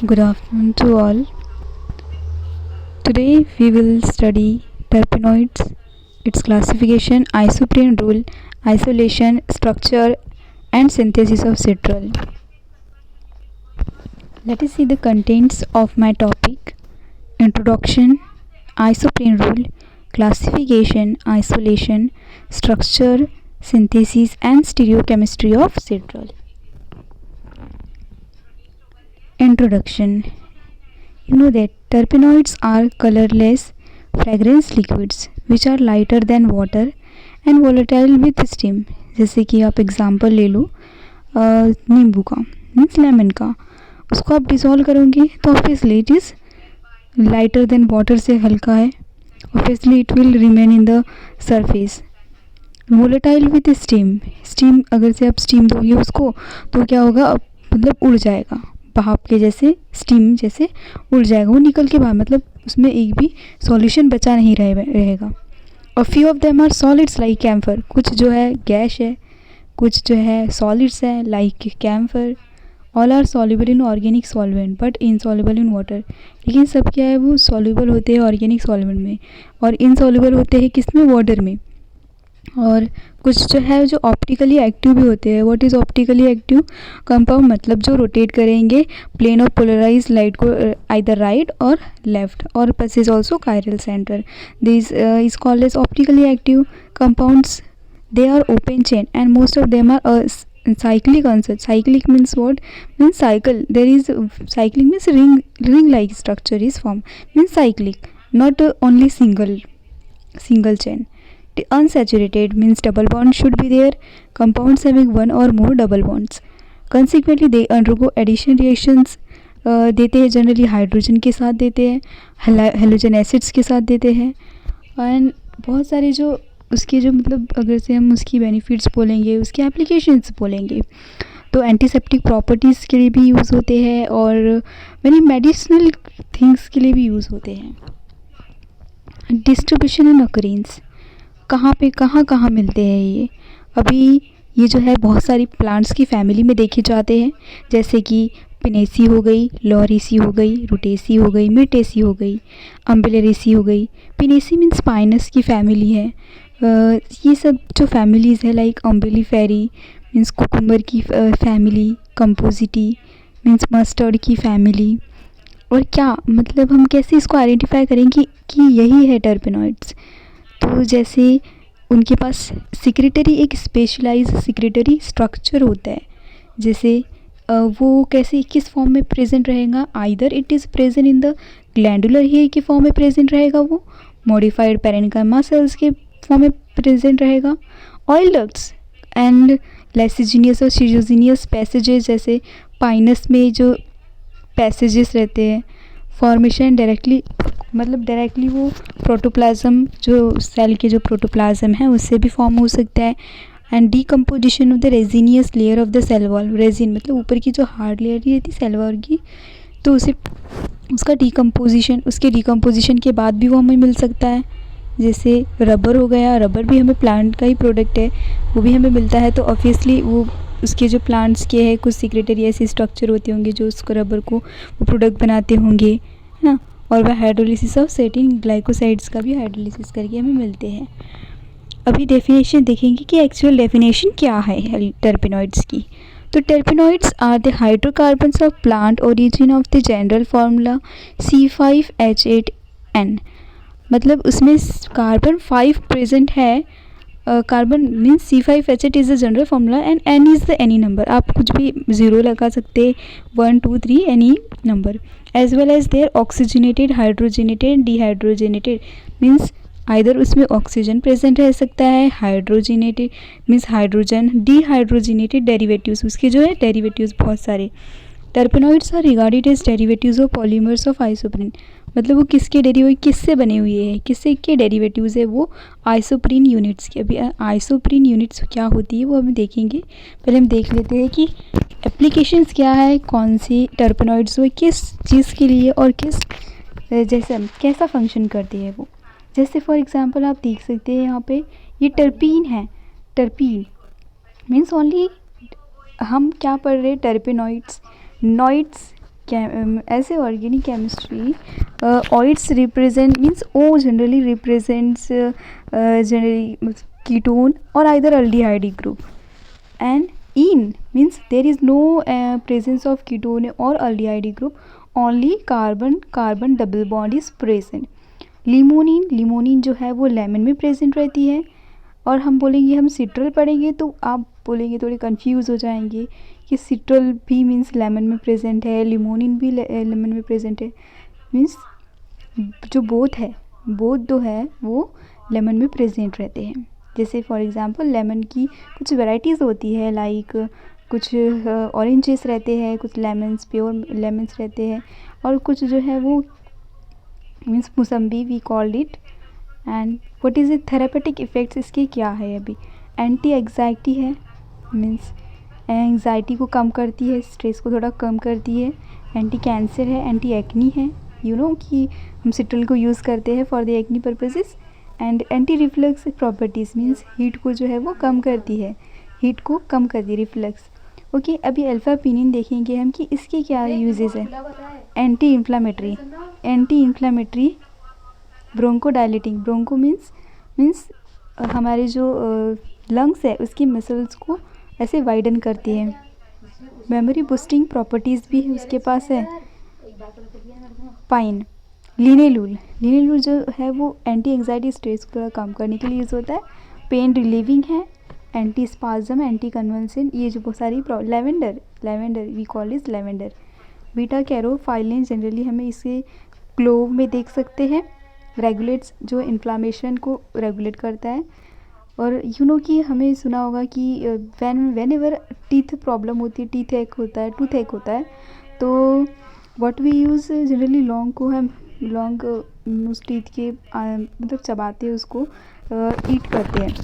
Good afternoon to all. Today we will study terpenoids, its classification, isoprene rule, isolation, structure and synthesis of citral. Let us see the contents of my topic. Introduction, isoprene rule, classification, isolation, structure, synthesis and stereochemistry of citral. Introduction. You know that terpenoids are colorless fragrance liquids which are lighter than water and volatile with steam. जैसे कि आप example ले लो नींबू का means lemon का, उसको आप dissolve करोगे तो obviously it is lighter than water से हल्का है, obviously it will remain in the surface. Volatile with steam, steam अगर से आप स्टीम दोगे उसको तो क्या होगा, मतलब उड़ जाएगा, भाप के जैसे स्टीम जैसे उड़ जाएगा, वो निकल के बाहर, मतलब उसमें एक भी सॉल्यूशन बचा नहीं रहेगा. और few of them are solids like camphor, कुछ जो है गैस है, कुछ जो है सॉलिड्स है like camphor. All are soluble in organic solvent but insoluble in water. लेकिन सब क्या है, वो सॉल्युबल होते हैं ऑर्गेनिक सॉल्वेंट में और इनसॉल्युबल होते हैं किस में, वाटर में. और कुछ जो है जो ऑप्टिकली एक्टिव भी होते हैं. What is optically active compound, मतलब जो रोटेट करेंगे प्लेन ऑफ पोलराइज लाइट को आइदर राइट और लेफ्ट, और possess also chiral centre. This is called as optically active compounds. They are open chain and most of them are cyclic answer. Cyclic means what? Means cycle. There is cyclic means ring like structure is formed, means cyclic, not only single chain. Unsaturated means double bond should be there. Compounds having one or more double bonds. Consequently they undergo addition reactions. देते हैं generally hydrogen के साथ देते हैं, halogen acids के साथ देते हैं. एंड बहुत सारे जो उसके जो मतलब अगर से हम उसकी बेनिफिट्स बोलेंगे, उसकी एप्लीकेशंस बोलेंगे, तो एंटीसेप्टिक प्रॉपर्टीज़ के लिए भी यूज़ होते हैं और मेनी मेडिसिनल थिंग्स के लिए भी यूज़ होते हैं. डिस्ट्रीब्यूशन एंड ऑकरेंस, कहाँ पे कहाँ मिलते हैं ये. अभी ये जो है बहुत सारी प्लांट्स की फैमिली में देखे जाते हैं, जैसे कि पिनेसी हो गई, लॉरेसी हो गई, रुटेसी हो गई, मिर्टेसी हो गई, अम्बिलरेसी हो गई. पिनेसी मीन्स पाइनस की फैमिली है. ये सब जो फैमिलीज़ है लाइक अम्बिलीफेरी मीन्स कुकुम्बर की फैमिली, कंपोजिटी मीन्स मस्टर्ड की फैमिली. और क्या मतलब हम कैसे इसको आइडेंटिफाई करेंगे कि यही है टर्पेनॉइड्स. तो जैसे उनके पास सिक्रेटरी, एक स्पेशलाइज सिक्रेटरी स्ट्रक्चर होता है. जैसे वो कैसे किस फॉर्म में प्रेजेंट रहेगा, either it is present in the glandular hair के फॉर्म में प्रेजेंट रहेगा, वो मॉडिफाइड पैरेन्काइमा सेल्स के फॉर्म में प्रेजेंट रहेगा, ऑयल डक्ट्स एंड लाइसिजीनियस और शिजोजीनियस पैसेजेस. जैसे पाइनस में जो पैसेजेस रहते हैं, फॉर्मेशन डायरेक्टली मतलब डायरेक्टली वो प्रोटोप्लाज्म, जो सेल के जो प्रोटोप्लाज्म है उससे भी फॉर्म हो सकता है. And decomposition of the resinous layer of the cell wall. Resin मतलब ऊपर की जो हार्ड लेयर रहती है सेल वॉल की, तो उसे उसका डीकम्पोजिशन, उसके डीकम्पोजिशन के बाद भी वो हमें मिल सकता है. जैसे रबर हो गया, रबर भी हमें प्लांट का ही प्रोडक्ट है, वो भी हमें मिलता है. तो ऑब्वियसली वो उसके जो प्लांट्स के हैं कुछ सिक्रेटरी ऐसे स्ट्रक्चर होते होंगे जो उसको रबर को वो प्रोडक्ट बनाते होंगे, है ना. और वह हाइड्रोलिसिस ऑफ सर्टेन ग्लाइकोसाइड्स का भी हाइड्रोलिसिस करके हमें मिलते हैं. अभी डेफिनेशन देखेंगे कि एक्चुअल डेफिनेशन क्या है टर्पेनॉइड्स की. तो terpenoids are the hydrocarbons of plant origin of the general formula C5H8N. मतलब उसमें कार्बन 5 प्रेजेंट है. Carbon means C5H8 is the general formula and N is the any number. आप कुछ भी 0 लगा सकते, 1 2 3 any number. As well as there oxygenated, hydrogenated, dehydrogenated means either उसमें oxygen present रह सकता है, hydrogenated means hydrogen, dehydrogenated derivatives, उसके जो है डेरिवेटिव्स बहुत सारे. Terpenoids are regarded as derivatives of polymers of isoprene. मतलब वो किसके किससे बने हुए हैं, किससे के डेरिवेटिव्स है, वो आइसोप्रीन यूनिट्स के. अभी आइसोप्रीन यूनिट्स क्या होती है वो हम देखेंगे. पहले हम देख लेते हैं कि एप्लीकेशंस क्या है, कौन सी टर्पेनॉइड्स वो किस चीज़ के लिए और किस जैसे कैसा फंक्शन करती है वो. जैसे फॉर एग्जांपल आप देख सकते हैं यहाँ पे ये टर्पीन है. टर्पीन मीन्स ओनली हम क्या पढ़ रहे हैं, टर्पेनॉइड्स. नॉइड्स as a organic chemistry, oids represent means O generally represents generally ketone or either aldehyde group, and ene means there is no presence of ketone or aldehyde group, only carbon double bond is present. Limonene जो है वो lemon में present रहती है, और हम बोलेंगे हम सिट्रल पढ़ेंगे तो आप बोलेंगे थोड़े कंफ्यूज हो जाएंगे कि सिट्रल भी मीन्स लेमन में प्रेजेंट है, लिमोनिन भी लेमन में प्रेजेंट है, मीन्स जो बोथ जो है वो लेमन में प्रेजेंट रहते हैं. जैसे फॉर एग्जांपल लेमन की कुछ वैरायटीज़ होती है, लाइक कुछ ऑरेंजेस रहते हैं, कुछ लेमन्स प्योर लेमन्स रहते हैं, और कुछ जो है वो means mosambi we called it. And what is the therapeutic effects इसके क्या है? अभी एंटी एग्जाइटी है, मीन्स एंग्जाइटी को कम करती है, स्ट्रेस को थोड़ा कम करती है. एंटी कैंसर है, एंटी एक्नी है, यू नो कि हम सिट्रल को यूज़ करते हैं for the acne purposes. And anti reflux properties means heat को जो है वो कम करती है, हीट को कम करती है रिफ्लक्स. ओके, अभी अल्फा पिनिन देखेंगे हम कि इसके क्या यूजेस है. Anti inflammatory, broncho dilating, broncho means हमारे जो लंग्स है उसकी मसल्स को ऐसे वाइडन करती है. मेमोरी बूस्टिंग प्रॉपर्टीज़ भी उसके पास है. पाइन, लिनेलूल जो है वो एंटी एंग्जाइटी स्ट्रेस को थोड़ा कम करने के लिए यूज़ होता है. पेन रिलीविंग है, एंटी स्पाज्म, एंटी कन्वल्सन, ये जो बहुत सारी lavender we call is lavender. Beta caryophyllene generally हमें इसे क्लोव में देख सकते हैं, रेगुलेट्स जो इन्फ्लामेशन को रेगुलेट करता है. और यू नो कि हमें सुना होगा कि वेन एवर टीथ प्रॉब्लम होती है, टूथ एक होता है, तो व्हाट वी यूज़ जनरली लौंग को हम उस टीथ के मतलब चबाते हैं, उसको ईट करते हैं.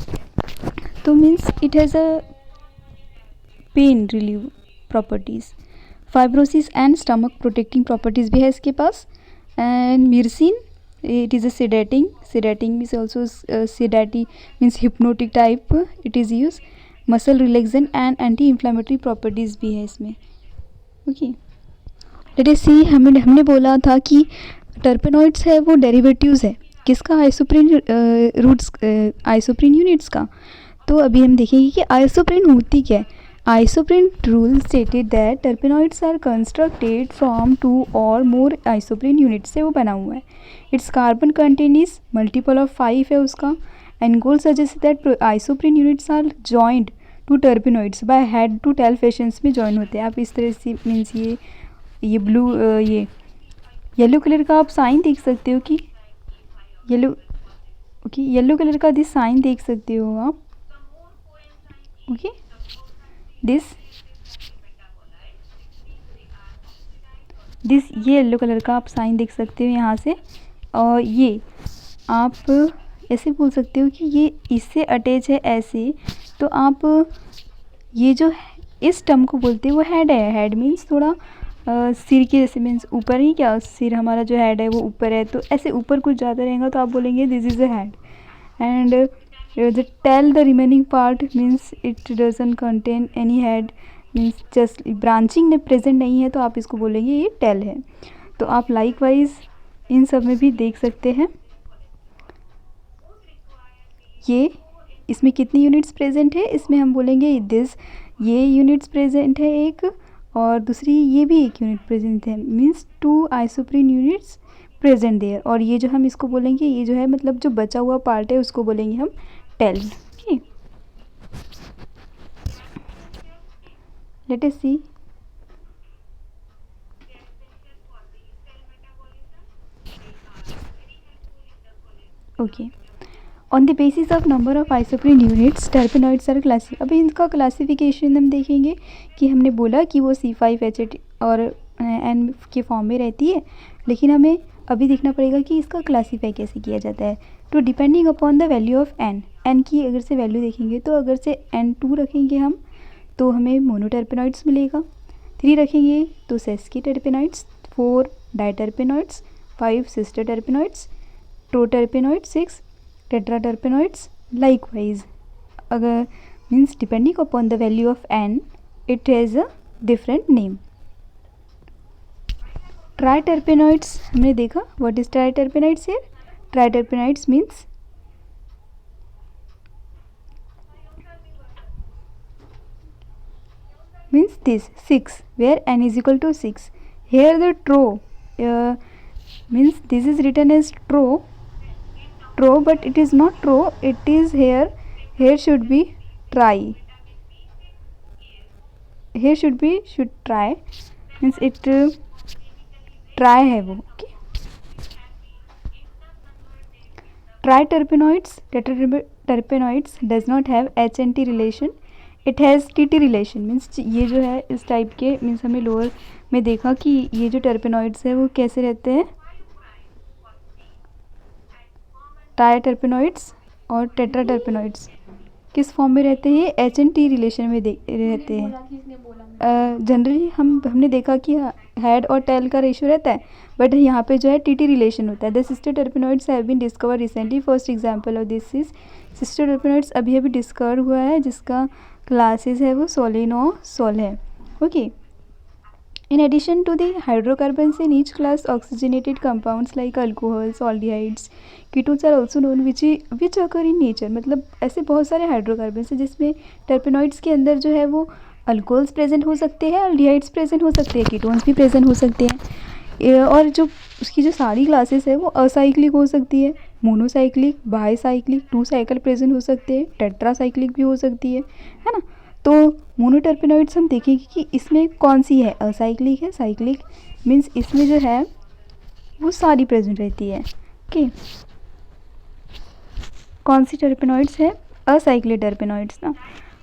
तो means it has a pain relieve properties. Fibrosis and stomach protecting properties भी है इसके पास. And myrcene, it is a sedating is also sedati means hypnotic type it is used. muscle relaxant and anti inflammatory properties भी है इसमें. Okay, let us सी. हमने बोला था कि टर्पेनॉइड्स है वो डेरिवेटिव्स है किसका? आइसोप्रीन यूनिट्स का. तो अभी हम देखेंगे कि आइसोप्रीन होती क्या है. Isoprene rule stated that terpenoids are constructed from 2 or more isoprene unit से वो बना हुआ है. Its carbon content is multiple of 5 है उसका. And goal suggest that isoprene units are joined to terpenoids by head to tail fashions में join होते हैं. आप इस तरह से मीन्स ये ब्लू ये येलो कलर का आप साइन देख सकते हो कि येलो कलर का दिस साइन देख सकते हो आप. ओके, दिस ये येलो कलर का आप साइन देख सकते हो यहाँ से. और ये आप ऐसे बोल सकते हो कि ये इससे अटैच है ऐसे. तो आप ये जो इस टर्म को बोलते हैं वो हेड है. हेड मीन्स थोड़ा सिर के जैसे, मीन्स ऊपर ही क्या, सिर हमारा जो हेड है वो ऊपर है, तो ऐसे ऊपर कुछ ज़्यादा रहेगा तो आप बोलेंगे this is a head. And the tell the remaining part means it doesn't contain any head means just branching में present नहीं है, तो आप इसको बोलेंगे ये टेल है. तो आप लाइकवाइज इन सब में भी देख सकते हैं ये इसमें कितनी यूनिट्स प्रेजेंट है. इसमें हम बोलेंगे दिस ये यूनिट्स प्रेजेंट है एक, और दूसरी ये भी एक यूनिट प्रेजेंट है, means 2 isoprene units present there. और ये जो हम इसको बोलेंगे, ये जो है मतलब जो बचा हुआ पार्ट है उसको बोलेंगे हम tail. Okay, let us see. Okay, on the basis of number of isoprene units terpenoids are classic. अभी इनका क्लासिफिकेशन हम देखेंगे कि हमने बोला कि वो C5H8 और N के फॉर्म में रहती है, लेकिन हमें अभी देखना पड़ेगा कि इसका क्लासीफाई कैसे किया जाता है. तो depending upon the value of n की अगर से वैल्यू देखेंगे, तो अगर से N2 रखेंगे हम तो हमें मोनोटर्पेनॉइड्स मिलेगा. 3 रखेंगे तो sesqui terpenoids, 4 diterpenoids, 5 sester terpenoids, triterpenoids, 6 tetraterpenoids. Likewise अगर means depending upon the value of N it has a different name. Triterpenoids हमने देखा, what is triterpenoids here? Triterpenoids means this 6, where n is equal to 6. Here the tro means this is written as tro, but it is not tro, it is here should be try, here should try means it try है वो. Okay, triterpenoids terpenoids does not have H and T relation, it has T T relation. Means ये जो है इस type के, means हमने lower में देखा कि ये जो टर्पेनॉइड्स है वो कैसे रहते हैं, ट्राइटर्पेनॉइड्स और टेट्राटर्पेनॉइड्स किस फॉर्म में रहते हैं? एच एंड टी रिलेशन में रहते हैं. जनरली हमने देखा कि हेड और टेल का रेशियो रहता है, बट यहाँ पे जो है टी टी रिलेशन होता है. The sester terpenoids have been discover recently. First example of this is sester terpenoids अभी अभी डिस्कवर हुआ है, जिसका क्लासेस है वो सोलिनोसोल है. Okay, in addition to the hydrocarbons in each class, oxygenated compounds like alcohols, aldehydes, ketones are also known which occur in nature. मतलब ऐसे बहुत सारे हाइड्रोकार्बन्स हैं जिसमें टर्पेनॉइड्स के अंदर जो है वो अल्कोहल्स प्रेजेंट हो सकते हैं, अल्डिहाइड्स प्रेजेंट हो सकते हैं, कीटोन्स भी प्रेजेंट हो सकते हैं. और जो उसकी जो सारी क्लासेस है वो असाइक्लिक हो सकती है, मोनोसाइक्लिक, बाईसाइक्लिक, 2 साइकिल प्रेजेंट हो सकते हैं, टेट्रासाइक्लिक भी हो सकती है ना. तो मोनोटर्पेनॉइड्स हम देखेंगे कि इसमें कौन सी है, असाइक्लिक है, साइक्लिक, मीन्स इसमें जो है वो सारी प्रेजेंट रहती है. ओके, कौन सी टर्पेनॉइड्स है? असाइक्लिक टर्पेनॉइड्स ना.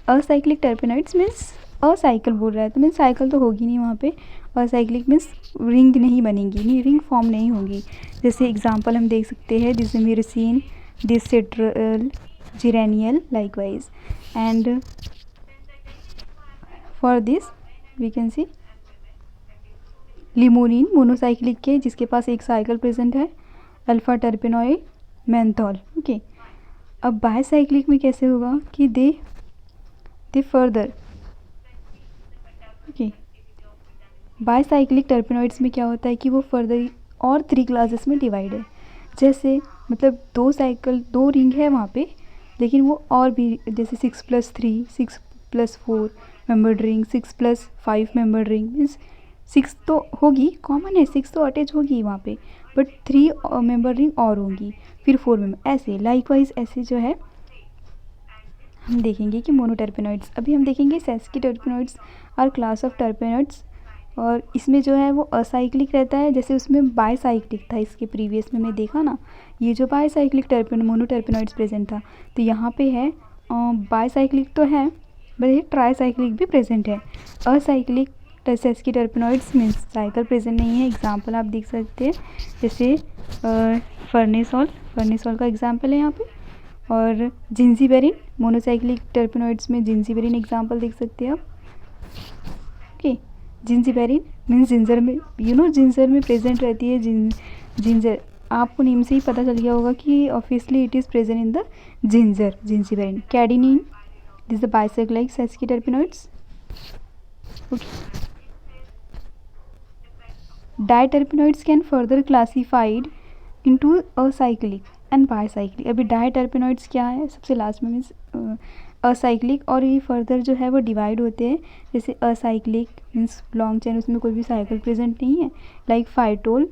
असाइक्लिक टर्पेनॉइड्स मीन्स असाइकिल बोल रहा है तो मीन्स साइकिल तो होगी नहीं वहाँ पे. असाइक्लिक मीन्स रिंग नहीं बनेंगी, नहीं रिंग फॉर्म नहीं होंगी. जैसे एग्जांपल हम देख सकते हैं, this myrcene, this citral, geraniol likewise. And for this we can see limonene monocyclic के, जिसके पास एक साइकिल प्रेजेंट है, अल्फा टर्पेनॉइड, मेंथॉल. ओके, अब बाईसाइक्लिक में कैसे होगा कि they further. Okay, bicyclic terpenoids में क्या होता है कि वो फर्दर और 3 क्लासेस में डिवाइड है. जैसे मतलब 2 साइकिल 2 रिंग है वहाँ पे, लेकिन वो और भी जैसे 6+3, 6+4 membered ring, 6+5 membered ring. Means 6 तो होगी कॉमन है, 6 तो अटैच होगी वहाँ पे, बट 3 मेंबर रिंग और होंगी, फिर 4 मेंबर, ऐसे लाइकवाइज ऐसे जो है हम देखेंगे कि मोनोटर्पेनॉइड्स. अभी हम देखेंगे sesqui terpenoids are class of terpenoids, और इसमें जो है वो असाइक्लिक रहता है. जैसे उसमें बाईसाइक्लिक था, इसके प्रीवियस में मैं देखा ना, ये जो बाईसाइक्लिक मोनोटर्पेनॉइड्स प्रेजेंट था, तो यहाँ पे है बाईसाइक्लिक तो है, बट ये ट्राईसाइक्लिक भी प्रेजेंट है. Acyclic sesqui terpenoids means cycle present नहीं है. एग्जांपल आप देख सकते हैं, जैसे फर्नेसॉल का एग्जांपल है यहाँ पे, और जिंजीबेरिन मोनोसाइक्लिक टर्पेनॉइड्स में जिंजीबेरिन एग्जांपल देख सकते हैं आप. ओके, जिंजीबेरिन मीन्स जिंजर में, जिंजर में प्रेजेंट रहती है. जिंजर आपको नेम से ही पता चल गया होगा कि obviously it is present in the ginger. Zingiberene, cadinene, this is the bicyclic sesqui terpenoids. Okay, diterpenoids can further classified into acyclic and bicyclic. अभी डायटर्पेनॉइड्स क्या है, सबसे लास्ट में मीन्स असाइक्लिक, और ये फर्दर जो है वो डिवाइड होते हैं. जैसे असाइक्लिक मीन्स लॉन्ग चेन, उसमें कोई भी साइकिल प्रेजेंट नहीं है, like phytol.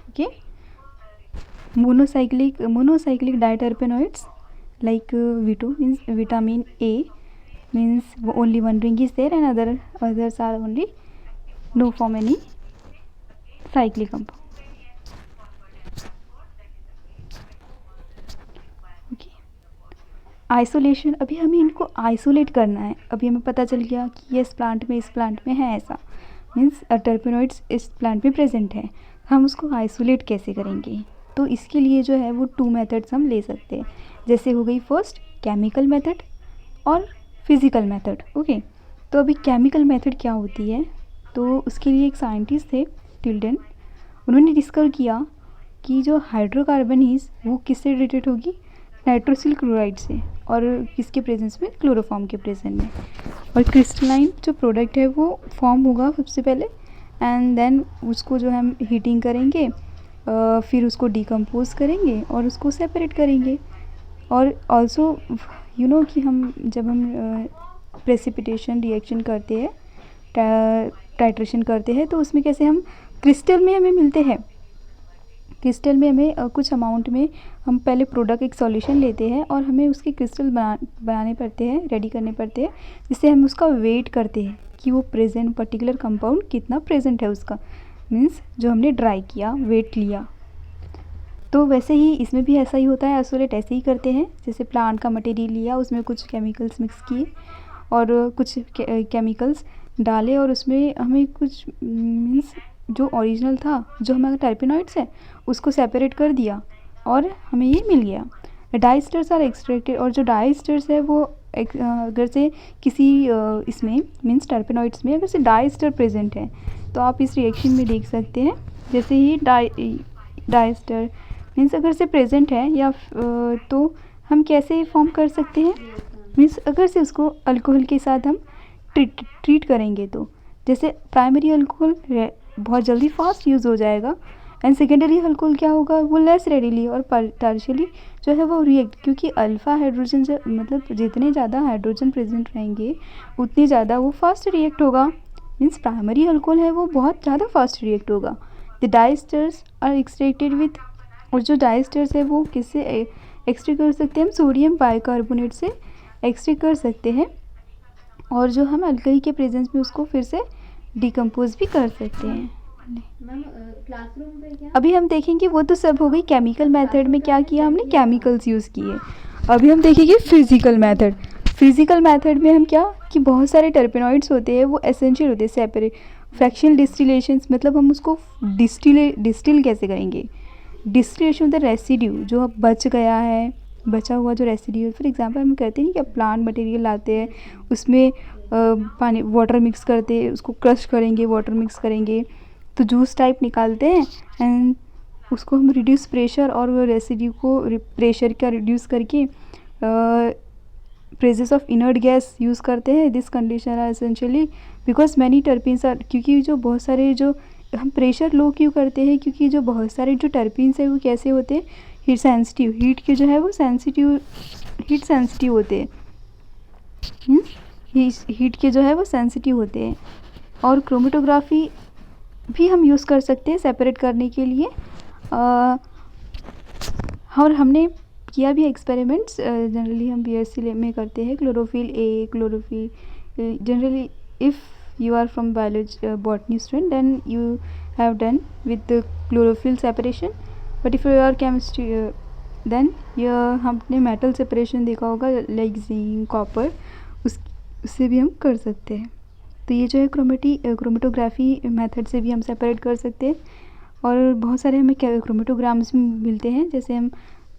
Okay, monocyclic diterpenoids like वीटो means vitamin A means only one ring is there and others are only no form any cyclic compound. Okay, isolation. अभी हमें इनको isolate करना है. अभी हमें पता चल गया कि ये इस प्लांट में है, ऐसा मीन्स टर्पेनॉइड्स इस प्लांट में प्रेजेंट है. हम उसको आइसोलेट कैसे करेंगे? तो इसके लिए जो है वो 2 मेथड्स हम ले सकते हैं. जैसे हो गई फर्स्ट केमिकल मेथड और फिज़िकल मेथड. ओके, तो अभी केमिकल मेथड क्या होती है, तो उसके लिए एक साइंटिस्ट थे टिल्डन, उन्होंने डिस्कवर किया कि जो हाइड्रोकार्बनीज वो किससे रिलेटेड होगी, नाइट्रोसिल क्लोराइड से, और किसके प्रेजेंस में, क्लोरोफॉर्म के प्रेजेंस में. और क्रिस्टलाइन जो प्रोडक्ट है वो फॉर्म होगा सबसे पहले, एंड देन उसको जो हम हीटिंग करेंगे, फिर उसको डिकम्पोज करेंगे और उसको सेपरेट करेंगे। और ऑल्सो कि जब हम प्रेसिपिटेशन रिएक्शन करते हैं, टाइट्रेशन करते हैं, तो उसमें कैसे हम क्रिस्टल में हमें मिलते हैं। क्रिस्टल में हमें कुछ अमाउंट में हम पहले प्रोडक्ट एक सॉल्यूशन लेते हैं और हमें उसके क्रिस्टल बनाने पड़ते हैं, रेडी करने पड़ते हैं, जिससे हम उसका वेट करते हैं कि वो प्रेजेंट पर्टिकुलर कंपाउंड कितना प्रेजेंट है उसका, मीन्स जो हमने ड्राई किया, वेट लिया। तो वैसे ही इसमें भी ऐसा ही होता है, आइसोलेट ऐसे ही करते हैं, जैसे प्लांट का मटेरियल लिया, उसमें कुछ केमिकल्स मिक्स किए और कुछ केमिकल्स डाले और उसमें हमें कुछ मीन्स जो ओरिजिनल था, जो हमारा टर्पेनॉइड्स है, उसको सेपरेट कर दिया और हमें ये मिल गया। डाइस्टर्स आर एक्सट्रैक्टेड, और जो डाइस्टर्स है वो अगर से किसी इसमें मीन्स टर्पेनॉइड्स में अगर से डाइस्टर प्रेजेंट है, तो आप इस रिएक्शन में देख सकते हैं, जैसे ही डाइस्टर मीन्स अगर से प्रेजेंट है या तो हम कैसे फॉर्म कर सकते हैं, मीन्स अगर से उसको अल्कोहल के साथ हम ट्रीट करेंगे, तो जैसे प्राइमरी अल्कोहल बहुत जल्दी फास्ट यूज़ हो जाएगा एंड सेकेंडरी अल्कोहल क्या होगा, वो लेस रेडिली, और टर्शियली जो है वो रिएक्ट, क्योंकि अल्फ़ा हाइड्रोजन जो मतलब जितने ज़्यादा हाइड्रोजन प्रेजेंट रहेंगे उतनी ज़्यादा वो फास्ट रिएक्ट होगा। मीन्स प्राइमरी अल्कोहल है वो बहुत ज़्यादा फास्ट रिएक्ट होगा। द डाइस्टर्स आर एक्सट्रैक्टेड विथ, और जो डाइस्टर्स है वो किससे एक्सट्रैक्ट कर सकते हैं, हम सोडियम बाइकार्बोनेट से एक्सट्रैक्ट कर सकते हैं, और जो हम अल्कली के प्रेजेंस में उसको फिर से डिकम्पोज भी कर सकते हैं। मैम क्लासरूम पे क्या अभी हम देखेंगे, वो तो सब हो गई केमिकल मेथड में क्या किया हमने, केमिकल्स यूज़ किए। अभी हम देखेंगे फिजिकल मेथड। फिजिकल मेथड में हम क्या कि बहुत सारे टर्पेनॉइड्स होते हैं, वो एसेंशियल होते हैं सेपरेट, फ्रैक्शनल डिस्टिलेशंस, मतलब हम उसको डिस्टिल कैसे करेंगे। डिस्टिलेशन द रेसिड्यू जो अब बच गया है, बचा हुआ जो रेसिड्यू, फॉर एग्जांपल हम कहते हैं कि अब प्लांट मटेरियल लाते हैं, उसमें पानी वाटर मिक्स करते हैं, उसको क्रश करेंगे, वाटर मिक्स करेंगे तो जूस टाइप निकालते हैं एंड उसको हम रिड्यूस प्रेशर और वो रेसिड्यू को प्रेशर का रिड्यूस करके presence of inert gas use करते हैं। This condition are essentially because many terpenes are, क्योंकि जो बहुत सारे जो हम प्रेशर लो क्यों करते हैं, क्योंकि जो बहुत सारे जो टर्पीन्स है वो कैसे होते हैं, हीट सेंसिटिव, हीट के जो है वो हीट सेंसिटिव होते हैं, हीट के जो है वो सेंसिटिव होते हैं। और क्रोमेटोग्राफी भी हम यूज़ कर सकते हैं सेपरेट करने के लिए। और हमने किया भी एक्सपेरिमेंट्स, जनरली हम बीएससी में करते हैं, chlorophyll A, chlorophyll generally if you are from biology botany student, then you have done with the chlorophyll separation, but if you are chemistry then हमने मेटल सेपरेशन देखा होगा लाइक जिंक, कॉपर, उससे भी हम कर सकते हैं। तो ये जो है क्रोमेटोग्राफी मेथड से भी हम सेपरेट कर सकते हैं। और बहुत सारे हमें क्रोमेटोग्राम्स मिलते हैं, जैसे हम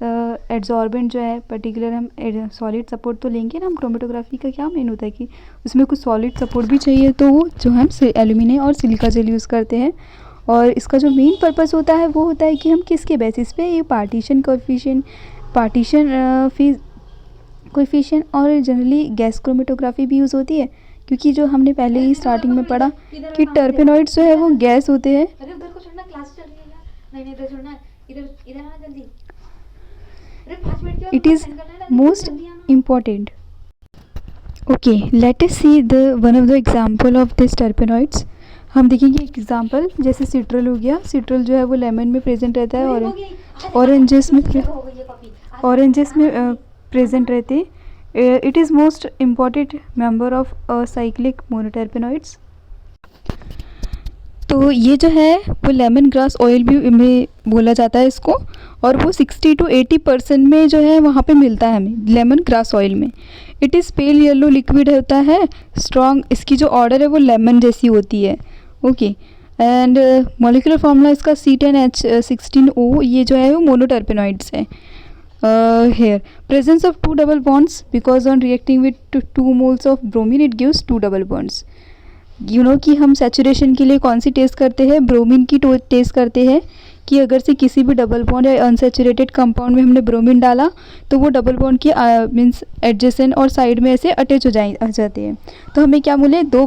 एड्जॉर्बेंट जो है पर्टिकुलर, हम सॉलिड सपोर्ट तो लेंगे ना, हम क्रोमेटोग्राफी का क्या मेन होता है कि उसमें कुछ सॉलिड सपोर्ट भी चाहिए, तो वो जो हम एल्यूमिनियम और सिलिका जेल यूज़ करते हैं। और इसका जो मेन पर्पस होता है वो होता है कि हम किसके बेसिस पे ये पार्टीशन कोएफिशिएंट और जनरली गैस क्रोमेटोग्राफी भी यूज़ होती है, क्योंकि जो हमने पहले ही स्टार्टिंग में पढ़ा कि टर्पेनॉइड्स जो है वो गैस होते हैं। अरे उधर को छोड़ना, क्लास चल रही है क्या, नहीं इधर छोड़ना, इधर आना जल्दी। अरे 5 मिनट के बाद It is most important. Okay, let us see one of the example of this terpenoids. हम देखेंगे एक एग्जांपल, जैसे सिट्रल हो गया। सिट्रल जो है वो लेमन में प्रेजेंट रहता है और ऑरेंजेस में प्रेजेंट रहते हैं। It is most important member of cyclic monoterpenoids. तो ये जो है वो लेमन ग्रास ऑयल भी में बोला जाता है इसको, और वो 60 to 80% में जो है वहाँ पे मिलता है हमें लेमन ग्रास ऑयल में। It is pale yellow liquid होता है, स्ट्रॉन्ग, इसकी जो ऑर्डर है वो लेमन जैसी होती है। ओके, एंड मॉलिक्यूलर फार्मूला इसका C10H16O, ये जो है वो मोनोटर्पेनॉइड्स है। Here presence of 2 double bonds, because on reacting with 2 moles of bromine it gives 2 double bonds. कि हम सैचुरेशन के लिए कौन सी टेस्ट करते हैं, ब्रोमीन की टेस्ट करते हैं, कि अगर से किसी भी डबल बॉन्ड या अनसैचुरेटेड कंपाउंड में हमने ब्रोमीन डाला तो वो डबल बॉन्ड की मीन्स एडजेसेंट और साइड में ऐसे अटैच आ जाते हैं। तो हमें क्या मिले, 2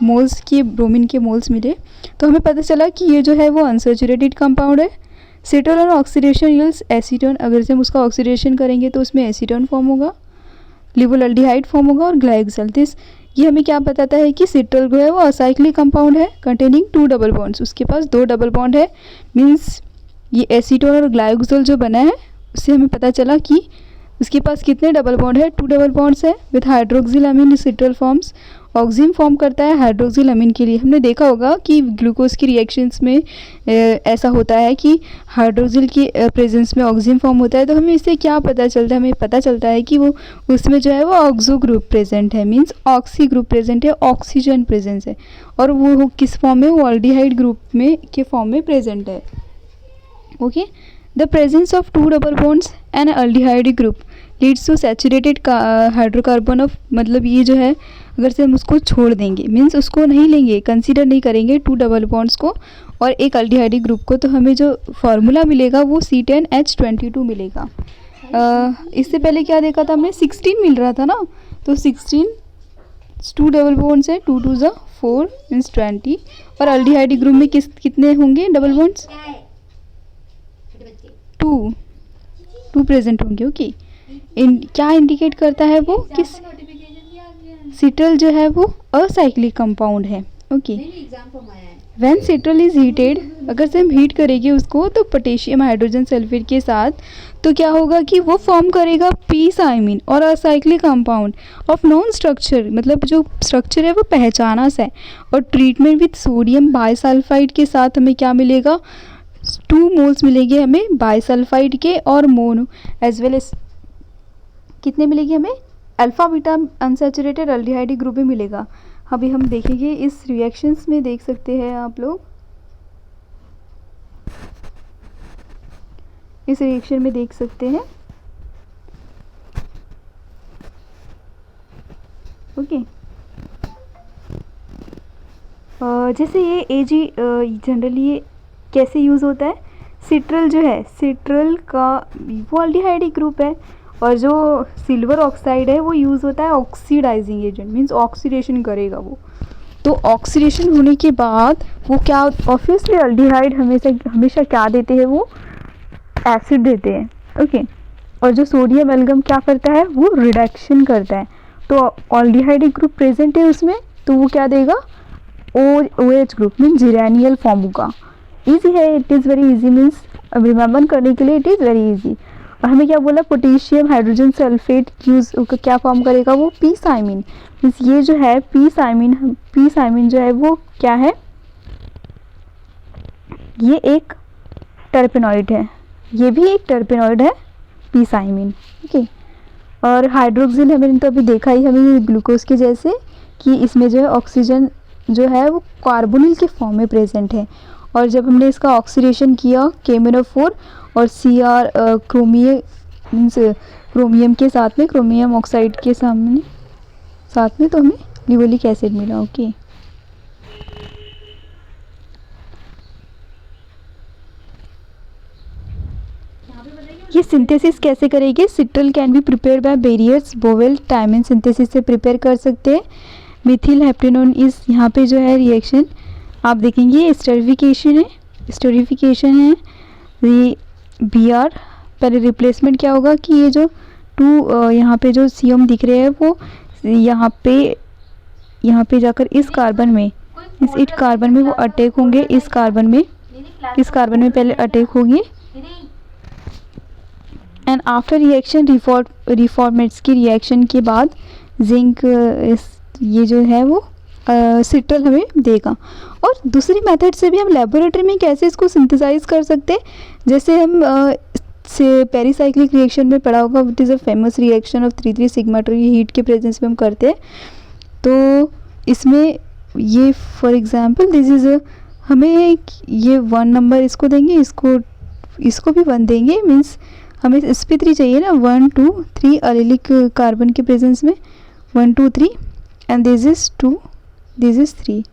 मोल्स के ब्रोमीन के मोल्स मिले। तो हमें पता चला कि ये जो है वो अनसैचुरेटेड कंपाउंड है। सेटोन और ऑक्सीडेशन यील्ड्स एसीटोन, अगर से हम उसका ऑक्सीडेशन करेंगे तो उसमें एसीटोन फॉर्म होगा, लिवोल्डिहाइड फॉर्म होगा और ग्लाइकोल। दिस ये हमें क्या बताता है कि सिट्रल जो है वो असाइक्लिक कंपाउंड है कंटेनिंग 2 डबल बॉन्ड्स। उसके पास 2 डबल बॉन्ड है, मीन्स ये एसीटोन और ग्लाइकोल जो बना है उससे हमें पता चला कि उसके पास कितने डबल बॉन्ड है, 2 डबल बॉन्ड्स है। With hydroxyl amine citral forms, oxygen form करता है हाइड्रोक्सिल अमीन के लिए। हमने देखा होगा कि ग्लूकोज की रिएक्शंस में ऐसा होता है कि हाइड्रोक्सिल की प्रेजेंस में ऑक्सीजन फॉर्म होता है। तो हमें इससे क्या पता चलता है, हमें पता चलता है कि वो उसमें जो है वो ऑक्सो ग्रुप प्रेजेंट है, मीन्स ऑक्सी ग्रुप प्रेजेंट है, ऑक्सीजन प्रेजेंस है। और वो किस फॉर्म में, वो ऑल्डिहाइड ग्रुप में के फॉर्म में प्रेजेंट है। Okay, the presence of 2 double bonds and aldehyde group leads to saturated hydrocarbon of, मतलब ये जो है अगर से हम उसको छोड़ देंगे, मीन्स उसको नहीं लेंगे, कंसीडर नहीं करेंगे 2 डबल बॉन्ड्स को और एक अल्डिहाइड ग्रुप को, तो हमें जो फार्मूला मिलेगा वो C10H22 मिलेगा। इससे पहले क्या देखा था हमने, 16 मिल रहा था ना, तो 16 2 डबल बॉन्ड्स है, 2 2 ज़ा 4 मीन्स 20। और अल्डिहाइड ग्रुप में कितने होंगे डबल बॉन्ड्स, 2 प्रेजेंट होंगे। ओके, क्या इंडिकेट करता है वो कि सिट्रल जो है वो असाइक्लिक कंपाउंड है। Okay, when citral is heated, अगर से हम हीट करेंगे उसको तो पोटेशियम हाइड्रोजन सल्फेट के साथ, तो क्या होगा कि वो फॉर्म करेगा पीस आइमीन और acyclic compound of non structure, मतलब जो स्ट्रक्चर है वो पहचाना सा है। और ट्रीटमेंट विथ सोडियम बाइसल्फाइड के साथ हमें क्या मिलेगा, 2 मोल्स मिलेंगे हमें बाइसल्फाइड के, और मोनो एज वेल एज कितने मिलेंगे हमें, alpha beta unsaturated aldehyde group भी मिलेगा। अभी हम देखेंगे इस रिएक्शंस में, देख सकते हैं आप लोग इस रिएक्शन में देख सकते हैं। ओके, जैसे ये एजी जनरली ये कैसे यूज़ होता है, सिट्रल जो है, सिट्रल का वो अल्डिहाइड ग्रुप है, और जो सिल्वर ऑक्साइड है वो यूज़ होता है ऑक्सीडाइजिंग एजेंट, मीन्स ऑक्सीडेशन करेगा वो। तो ऑक्सीडेशन होने के बाद वो क्या, ऑब्वियसली अल्डिहाइड हमेशा क्या देते हैं, वो एसिड देते हैं। ओके, और जो सोडियम एल्गम क्या करता है, वो रिडक्शन करता है। तो अल्डिहाइड ग्रुप प्रेजेंट है उसमें, तो वो क्या देगा, OH ग्रुप मीन्स जिरेनियल फॉर्म होगा। ईजी है, it is very easy, means remember करने के लिए इट इज़ वेरी ईजी। और हमें क्या बोला, पोटेशियम हाइड्रोजन सल्फेट यूज क्या फॉर्म करेगा, वो पीस आइमीन, मीन्स ये जो है पीस आइमीन जो है वो क्या है, ये एक टर्पेनॉइड है, ये भी एक टर्पेनॉइड है, पीस आइमीन। ओके, और हाइड्रोक्सिल हमने तो अभी देखा ही, हमें ग्लूकोज के जैसे कि इसमें जो है ऑक्सीजन जो है वो कार्बोनिल के फॉर्म में प्रेजेंट है। और जब हमने इसका ऑक्सीडेशन किया KMnO4 और Cr मीन्स क्रोमियम के साथ में, क्रोमियम ऑक्साइड के साथ में, तो हमें लिवोलिक एसिड मिला। ओके, ये सिंथेसिस कैसे करेंगे, citral can be prepare by Barbier's, Bouveault टाइमिन सिंथेसिस से प्रिपेयर कर सकते हैं। मिथिल हेप्टेनोन इस यहाँ पे जो है रिएक्शन आप देखेंगे स्टेरिफिकेशन है, ये Br पहले रिप्लेसमेंट क्या होगा कि ये जो 2 यहाँ पे जो CM दिख रहे हैं वो यहाँ पे जाकर इस कार्बन में, इस कार्बन में वो अटैक होंगे, इस कार्बन में पहले अटैक होगी, एंड आफ्टर रिएक्शन रिफॉर्मेट्स की रिएक्शन के बाद जिंक ये जो है वो सिट्रल हमें देगा। और दूसरी मेथड से भी हम लेबोरेटरी में कैसे इसको सिंथेसाइज कर सकते हैं, जैसे हम से पेरीसाइक्लिक रिएक्शन में पढ़ा होगा, it is a famous reaction of 3,3 sigma 2 heat के प्रेजेंस में हम करते हैं। तो इसमें ये फॉर एग्जांपल दिस इज़ हमें ये 1 नंबर इसको देंगे, इसको भी 1 देंगे, मीन्स हमें sp3 चाहिए ना, 1 2 3 अलेलिक कार्बन के प्रेजेंस में 1 2 3 and this is 2 this is 3।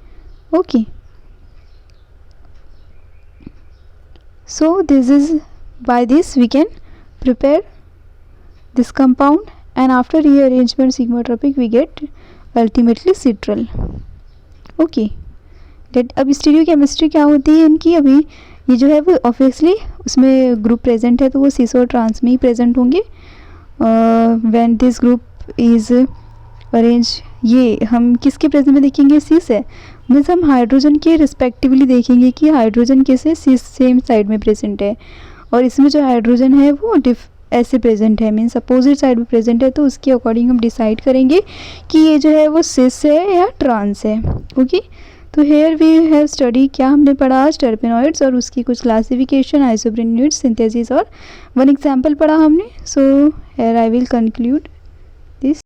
Okay, So this is, by this we can prepare this compound, and after rearrangement sigmotropic we get ultimately citral. Okay that. अब स्टीरियोकेमिस्ट्री क्या होती है इनकी, अभी ये जो है वो ऑब्वियसली उसमें ग्रुप प्रेजेंट है तो वो सिस और ट्रांस में ही प्रेजेंट होंगे। When this group is arrange, ये हम किसके प्रेजेंट में देखेंगे, सिस है, मीन्स हम हाइड्रोजन के रिस्पेक्टिवली देखेंगे कि हाइड्रोजन कैसे सिस सेम साइड में प्रेजेंट है, और इसमें जो हाइड्रोजन है वो ऐसे प्रेजेंट है, मीन्स अपोजिट साइड में प्रेजेंट है, तो उसके अकॉर्डिंग हम डिसाइड करेंगे कि ये जो है वो सिस है या ट्रांस है। ओके, तो हेयर वी हैव स्टडी, क्या हमने पढ़ा आज, टर्पेनॉइड्स और उसकी कुछ क्लासिफिकेशन, आइसोप्रेन्यूइड्स, सिंथेसिस और वन एग्जाम्पल पढ़ा हमने। So here I will conclude this.